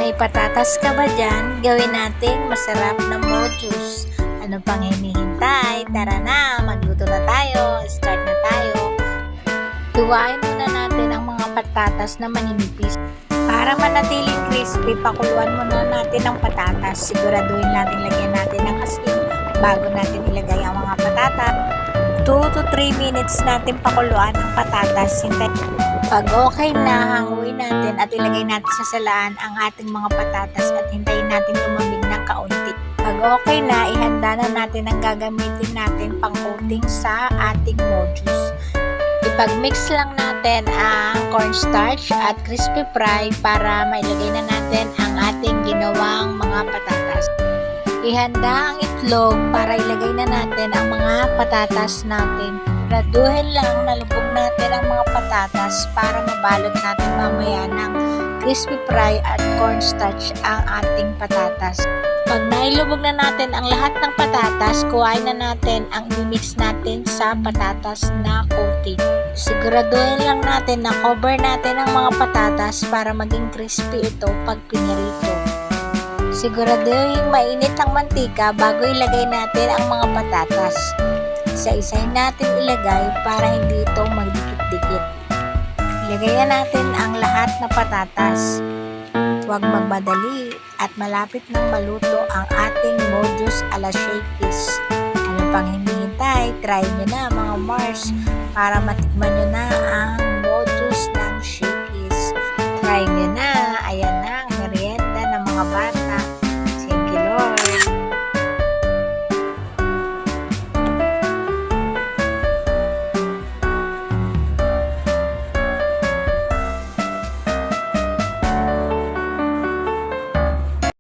May patatas ka ba dyan? Gawin natin masarap na mojus. Ano pang hinihintay? Tara na, magluto na tayo. Start na tayo. Tuwain muna natin ang mga patatas na maninipis. Para manatiling crispy, pakuluan muna natin ang patatas. Siguraduhin natin lagyan natin ng asin bago natin ilagay ang mga patatas. 2 to 3 minutes natin pakuluan ang patatas. Pag okay na, hanguin natin at ilagay natin sa salaan ang ating mga patatas at hintayin natin lumamig ng kaunti. Pag okay na, ihanda na natin ang gagamitin natin pang-coating sa ating mojus. Ipag-mix lang natin ang cornstarch at crispy fry para mailagay na natin ang ating ginawang mga patatas. Ihanda ang itlog para ilagay na natin ang mga patatas natin. Raduhin lang na lubog natin ang mga patatas para mabalot natin mamaya ng crispy fry at cornstarch ang ating patatas. Pag nailubog na natin ang lahat ng patatas, kuhain na natin ang i-mix natin sa patatas na coating. Siguraduhin lang natin na cover natin ang mga patatas para maging crispy ito pag pinirito. Siguraduhin mainit ang mantika bago ilagay natin ang mga patatas. Isa-isahin natin ilagay para hindi ito magdikit-dikit. Ilagay natin ang lahat na patatas. Huwag magmadali at malapit nang maluto ang ating mojus ala Shakey's. Ano pang hinihintay? Try nyo na mga Mars para matikman nyo na ang mojus ng Shakey's. Try nyo na. Ayan na ang merienda ng mga bata. Thank you, Lord.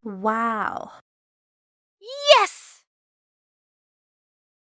Wow! Yes!